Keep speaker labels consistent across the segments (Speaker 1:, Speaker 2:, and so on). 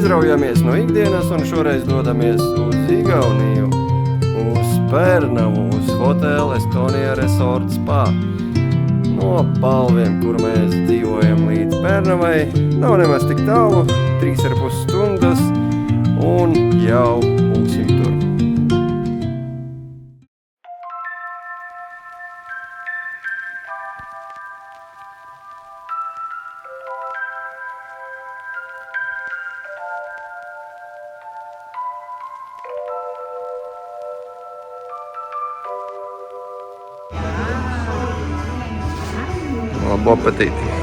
Speaker 1: izraujamies no ikdienas un šoreiz dodamies uz Igauniju, uz Pērnavu, uz hotelu Estonia Resort Spa. No Palviem, kur mēs dzīvojam līdz Pērnavai, nav nemaz tik tālu, 3,5 stundas, un jau būsim tur. Labu apetīti!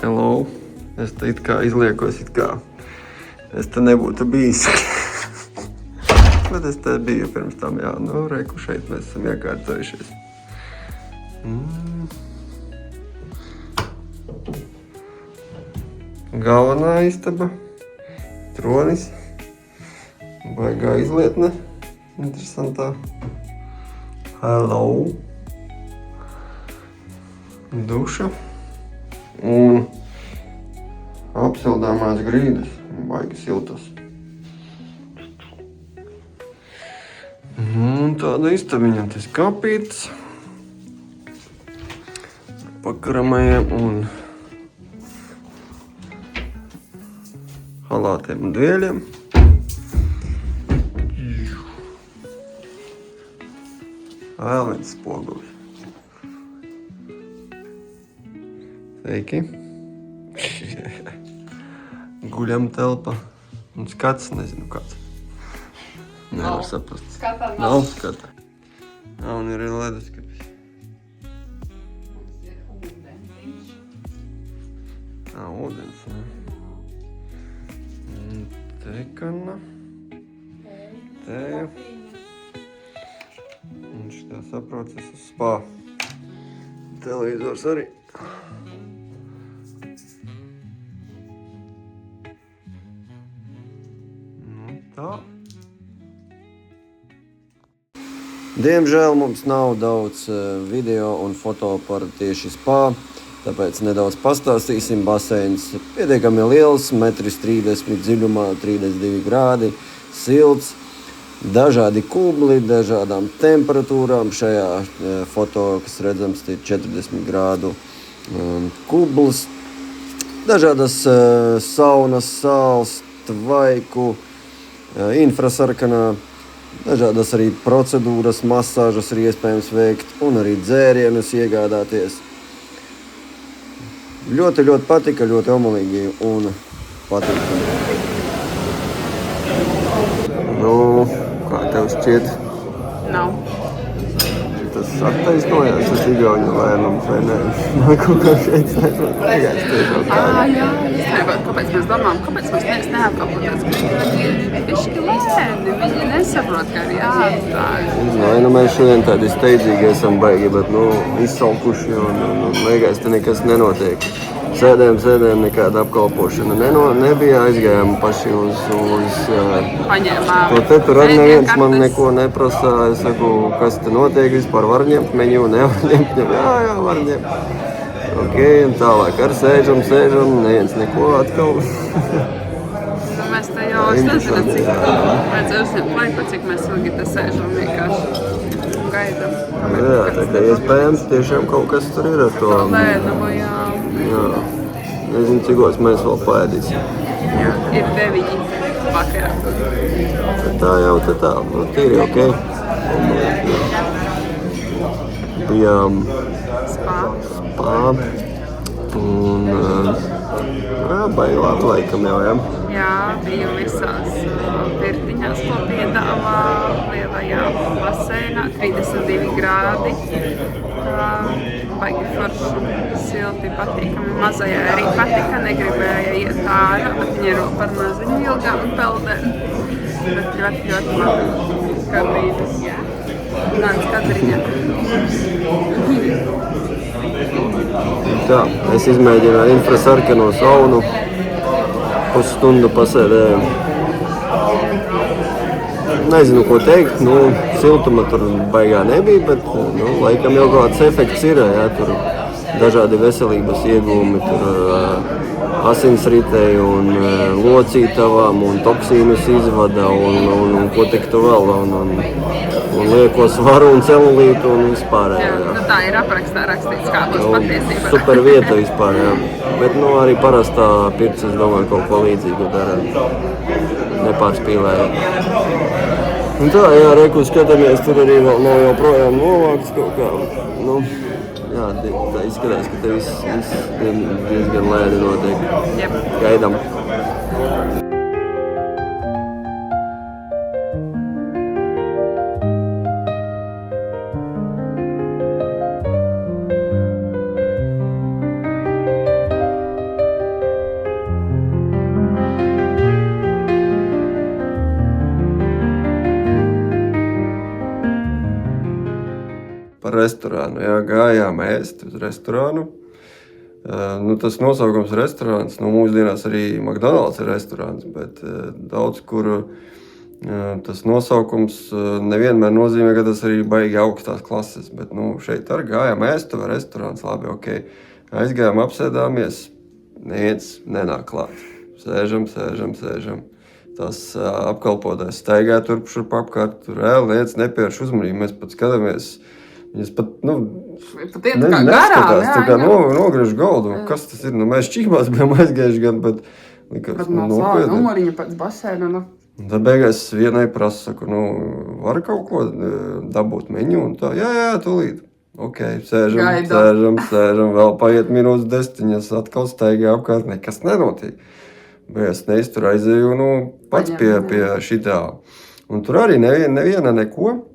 Speaker 1: Hello, es te it kā izliekos, it kā es te nebūtu bijis. Bet es te biju pirms tam, jā, nu, reku šeit mēs esam iekārtojušies. Galvenā istaba, tronis, baigā izlietne, interesantā. Hello, duša. Un apsildāmās grīdas, baigi siltas. Un tāda istabiņa, tas kapīts, pakaramajiem un halātiem un dvieļiem. Vēl viens spogulis. Sveiki! Guļam telpa un skats, nezinu kāds. Nevar saprast.
Speaker 2: Skata nav.
Speaker 1: Nav skata. Un ir leduskapis.
Speaker 2: Mums ir ūdentiņš.
Speaker 1: Ūdens, jā. Tekana. Tēja. Un šitā saprotas uz spā. Televizors arī. Tā. Diemžēl mums nav daudz video un foto par tieši spā, tāpēc nedaudz pastāstīsim. Baseins pietiekami liels, 1,30 m dziļumā, 32 grādi, silts, dažādi kubli, dažādām temperatūrām. Šajā foto, kas redzams, ir 40 grādu kubls, dažādas saunas, sāls, tvaiku, infrasarkanā, dažādas arī procedūras, masāžas ir iespējams veikt un arī dzērienus iegādāties. Ļoti patika, ļoti omulīgi un patīkami. Nu, kā tev šķiet?
Speaker 2: Nav.
Speaker 1: Tas attaisnojās uz igauņu lēnums, vai ne? Man kaut kā šeit negribas tiešām tā.
Speaker 2: Jā, kāpēc mēs domājam, kāpēc mēs neapkalpoties, ka viņi ir bišķi lēni, viņi nesaprot, ka ir jāatstāj.
Speaker 1: Vai nu mēs šodien tādi steidzīgi esam baigi, bet izsalkuši un liekas, te nekas nenotiek. Sēdējam, nekāda apkalpošana nebija, aizgājām paši uz
Speaker 2: Paņēmām.
Speaker 1: to te tur arī neviens man neko neprasa. Es saku, kas te notiek vispār, var ņemt menu, nevar ņemt, jā, var ņemt. Ok, un tālāk ar sēžam, neviens neko atkal.
Speaker 2: Mēs te jau, es nezinu, cik vajadzēsim laiku, cik mēs ilgi te sēžam vienkārši gaidam.
Speaker 1: Jā, tā kā iespējams tiešām kaut kas tur ir ar to.
Speaker 2: Lēnumu, jā.
Speaker 1: Jā. Es nezinu, cikos mēs vēl paēdīsim.
Speaker 2: Jā, ir 9 vakarā.
Speaker 1: Tā jau tā, nu tīri ok. Bijām spā. Un baigi labi laikam jau, jā.
Speaker 2: Jā, biju visās pirtiņās, ko piedāvā lielajā basēnā, 32 grādi. Baigi forši, silti, patīkami. Mazajai arī patika, negribēja iet ārā, bet viņa ir par maziņu ilgām peldēm. Bet ļoti labi kabīnes. Nāc kadriņā.
Speaker 1: Tā, es izmēģināju ar infrasarkano saunu. Pusstundu pasēdēju. Nezinu, ko teikt, siltuma tur baigā nebija, bet, laikam jau kāds efekts ir, jā, tur dažādi veselības iegūmi, tur asinsritei un locītavām un toksīnus izvada un ko tik tu vēl, un lieko svaru un celulītu un vispārējo, jā.
Speaker 2: Tā ir aprakstā rakstīts, kā būs patiesība.
Speaker 1: Super vieta vispār, jā. Bet, arī parastā pirts, es domāju, kaut ko līdzīgu dara. Nepārspīlēja. Un tā, jā, reku skatāmies, tur arī vēl nav joprojām novākts kaut kā. Jā, tā izskatās, ka te viss diezgan lēni notiek.
Speaker 2: Jep.
Speaker 1: Gaidām. Par restorānu, jā, gājām ēst uz restorānu. Tas nosaukums restorāns, mūsdienās arī McDonald's ir restorāns, bet daudz, kur tas nosaukums nevienmēr nozīmē, ka tas arī baigi augstās klases, bet šeit arī gājām ēst, vai restorāns, labi, ok. Aizgājām, apsēdāmies, neviens nenāk klāt. Sēžam. Tas apkalpotājs staigā turp šurp apkārt, tur reāli neviens nepievērš uzmanību, mēs pat skatāmies. Viņas pat, neskatās, tā kā nogriež galdu, kas tas ir, mēs čihmās bijām aizgājuši gan, bet
Speaker 2: likās, nopietni. Numuriņa pēc basēna,
Speaker 1: Tad beigās vienai prasa, saku, var kaut ko dabūt meņu, un tā, jā, tūlīt. Ok, sēžam, vēl paiet minūtes 10, atkal staigā apkārt, nekas nenotiek. Bet es neiztur aizēju, pats pie šitā. Un tur arī neviena neko.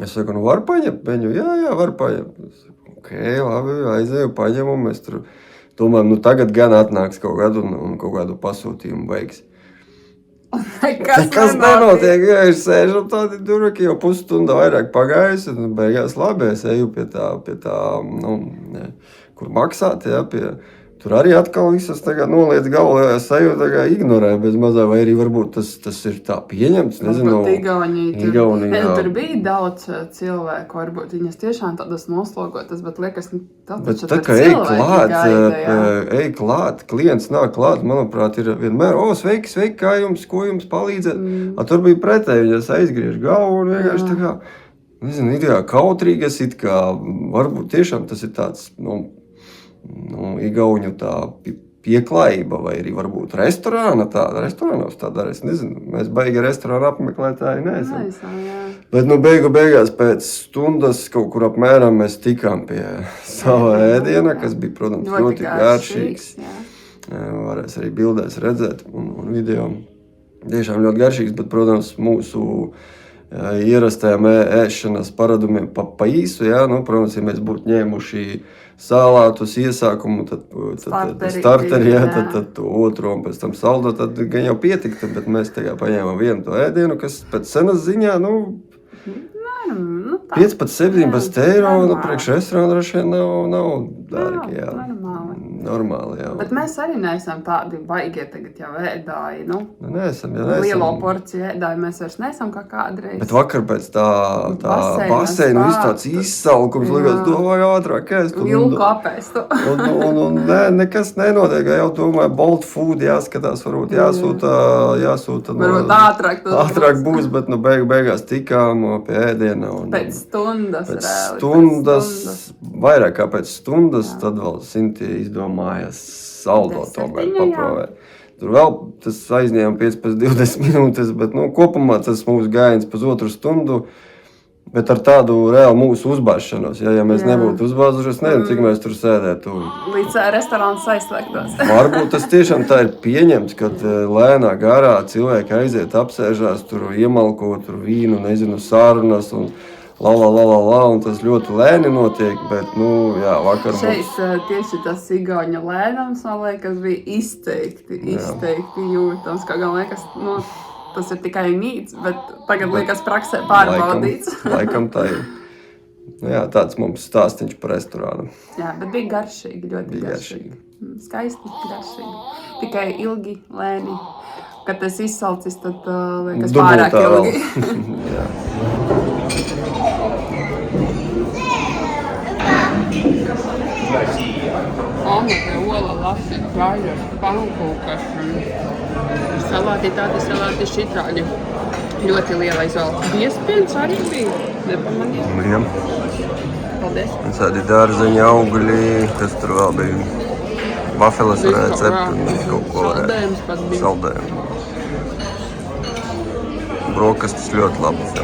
Speaker 1: Es saku, var paņemt viņu? Jā, var paņemt. Ok, labi, aizēju, paņemu, mēs tur domājam, tagad gan atnāks kaut gadu un kaut kādu pasūtījumu beigs. Kas nenotiek, jā, es sēžam tādi duraki, jau pusstunda vairāk pagājusi, un beigās labi, es eju pie tā, kur maksāt, jā, tur arī atkal visas tagad noliec galvu, es eju tagad ignorēju bez mazā, vai arī varbūt tas ir tā pieņemts, nezinu.
Speaker 2: Igaunijā. Tur bija daudz cilvēku, varbūt viņas tiešām tādas noslogotas, bet liekas,
Speaker 1: bet tā kā ej klāt, klients nāk klāt, manuprāt, ir vienmēr, sveiki, kā jums, ko jums palīdzēt? Tur bija pretēji, viņas aizgriež galvu un vienkārši tā kā, nezinu, it kā kautrīgas, it kā, varbūt tiešām tas ir tāds, igauņu tā pieklājība, vai arī varbūt restorānos tāda, es nezinu, mēs baigi restorānu apmeklētāji neesam. Bet beigās pēc stundas kaut kur apmēram mēs tikām pie sava ēdiena, kas bija, protams, ļoti garšīgs. Varēs arī bildēs redzēt un video. Tiešām ļoti garšīgs, bet, protams, mūsu ierastajām ēšanas paradumiem pa īsu, jā, protams, ja mēs būtu ņēmuši salātus iesākumu, tad starteri, tad otru un pēc tam saldo, tad gan jau pietikta, bet mēs tagad paņēmām vienu to ēdienu, kas pēc cenas ziņā, 15-17 eiro, priekš restorāna droši vien nav dārgi, jā. Normāli, jā.
Speaker 2: Bet mēs arī neesam tādi baigie tagad jau ēdāji,
Speaker 1: Neesam.
Speaker 2: Lielo porciju ēdāji mēs vairs neesam kā kādreiz.
Speaker 1: Bet vakar pēc tā baseina viss tāds izsalkums, likās, vajag ātrāk ēst.
Speaker 2: Vilku apēst.
Speaker 1: Un nekas nenotiek, jau domāju, Bolt Food jāskatās, varbūt jāsūta.
Speaker 2: Varbūt ātrāk
Speaker 1: būs, bet beigās tikām pie ēdiena.
Speaker 2: Pēc stundas,
Speaker 1: vairāk kā pēc stundas, tad vēl Sinti izdomāja izdomāja saldo tomēr
Speaker 2: Desertiņu, jā.
Speaker 1: paprovēt. Tur vēl tas aizņēma 15-20 minūtes, bet kopumā tas mūsu gājiens pusotru stundu, bet ar tādu reāli mūsu uzbāzšanos. Ja mēs nebūtu uzbāzušies, nezinu, cik mēs tur sēdētu.
Speaker 2: Līdz restorāns aizslēgtos.
Speaker 1: Varbūt tas tiešām tā ir pieņemts, kad lēnā garā cilvēki aiziet, apsēžās, tur iemalko, tur vīnu, nezinu, sārunas un un tas ļoti lēni notiek, bet, vakar
Speaker 2: Šeit tieši tas igauņa lēnums, man liekas, bija izteikti jūtams, kā gan liekas, tas ir tikai mīts, bet tagad liekas praksē pārbaudīts.
Speaker 1: Laikam tā ir. Tāds mums stāstiņš par restorānu.
Speaker 2: Jā, bet bija garšīgi, ļoti garšīgi. Skaisti, garšīgi. Tikai ilgi, lēni. Kad tas izsalcis, tad liekas pārāk ilgi.
Speaker 1: Jā.
Speaker 2: Omega, ola, lasi, gaļas, pankūkas, salāti tādi šitādi. Ļoti liela izvēle. Biespiens arī bija, nepamanīju.
Speaker 1: Jā.
Speaker 2: Paldies.
Speaker 1: Un tādi dārzeņa augļi, kas tur vēl bija. Vafeles varētu cept un kaut ko varētu.
Speaker 2: Saldējums pat bija.
Speaker 1: Saldējums. Brokastis ļoti labas.
Speaker 2: Jā.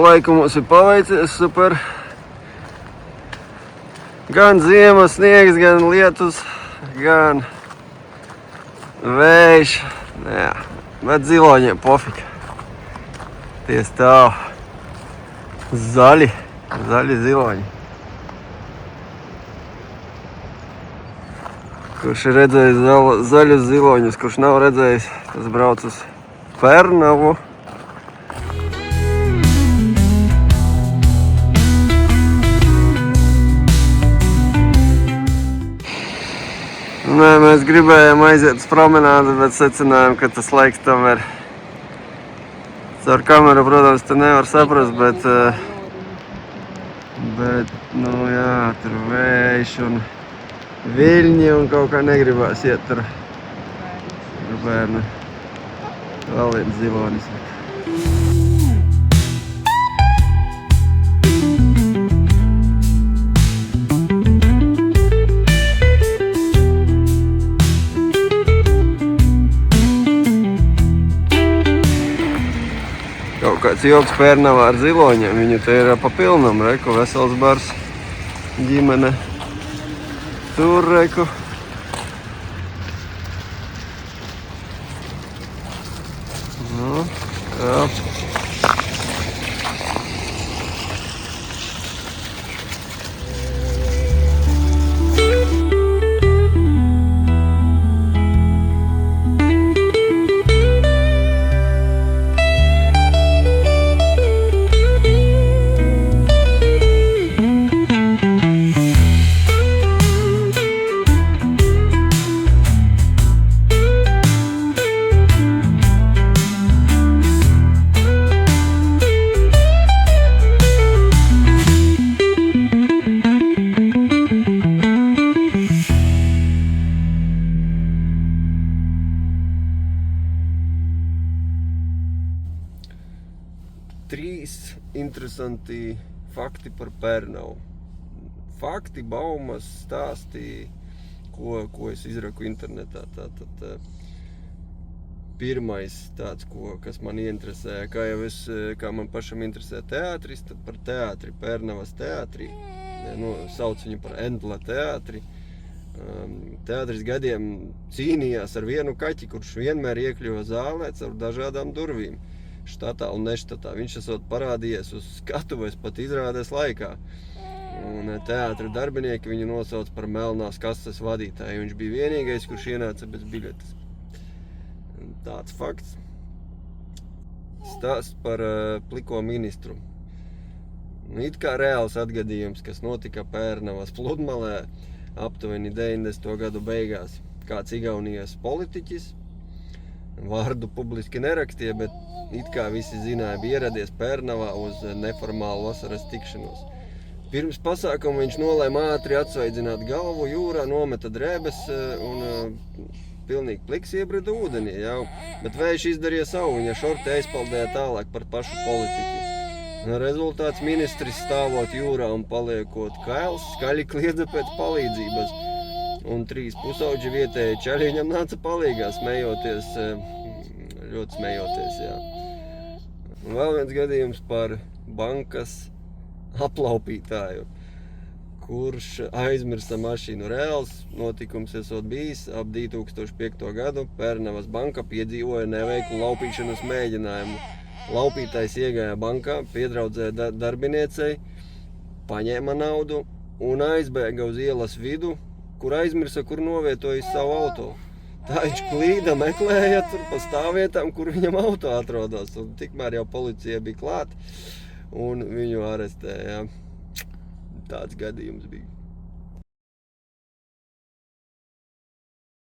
Speaker 1: Laiku mums ir paveicies super. Gan ziemas sniegs, gan lietus, gan vējš. Jā, bet ziloņiem pofika. Tie stāv zaļi ziloņi. Kurš ir redzējis zaļus ziloņus, kurš nav redzējis, tas brauc uz Pernavu. Nē, mēs gribējām aiziet uz promenādi, bet secinājām, ka tas laiks tomēr caur kameru, protams, te nevar saprast, bet tur vējš un viļņi un kaut kā negribās iet tur ar bērnu. Vēl viens zilonis. Kāds joks Pērnavā ar ziloņiem, viņu te ir pa pilnam, reku, vesels bars, ģimene, tur, reku. Jā. Trīs interesanti fakti par Pernavu. Fakti, baumas, stāsti, ko es izraku internetā. Tātad pirmais tāds, kas man ieinteresēja, kā man pašam interesē teātris, tad par teātri, Pernavas teātri. sauc viņu par Endla teātri. Teātris gadiem cīnījās ar vienu kaķi, kurš vienmēr iekļuva zālē caur dažādām durvīm, štatā un neštatā. Viņš esot parādījies uz skatuves pat izrādes laikā. Un teātra darbinieki viņu nosauc par melnās kastes vadītāju. Viņš bija vienīgais, kurš ienāca bez biļetes. Tāds fakts. Stāsts par pliko ministru. It kā reāls atgadījums, kas notika Pērnavas pludmalē aptuveni 90. gadu beigās. Kāds Igaunijas politiķis, vārdu publiski nerakstīja, bet it kā visi zināja, bija ieradies Pērnavā uz neformālu vasaras tikšanos. Pirms pasākuma viņš nolēma ātri atsvaidzināt galvu jūrā, nometa drēbes un pilnīgi pliks iebrida ūdenī jau. Bet vējš izdarīja savu, viņa šorti aizpaldēja tālāk par pašu politiķi. Rezultāts ministris stāvot jūrā un paliekot kails, skaļi kliedza pēc palīdzības. Un 3 pusauģi vietēji čaļi viņam nāca palīgā, smejoties, ļoti smejoties, jā. Un vēl viens gadījums par bankas aplaupītāju, kurš aizmirsa mašīnu. Reāls notikums esot bijis ap 2005. gadu. Pērnavas banka piedzīvoja neveiklu laupīšanas mēģinājumu. Laupītājs iegāja bankā, piedraudzēja darbiniecei, paņēma naudu un aizbēga uz ielas vidu, kur aizmirsa, kur novietojis savu auto. Tā viņš klīda, meklēja tur pa stāvvietām, kur viņam auto atrodas. Un tikmēr jau policija bija klāt un viņu arestēja. Tāds gadījums bija.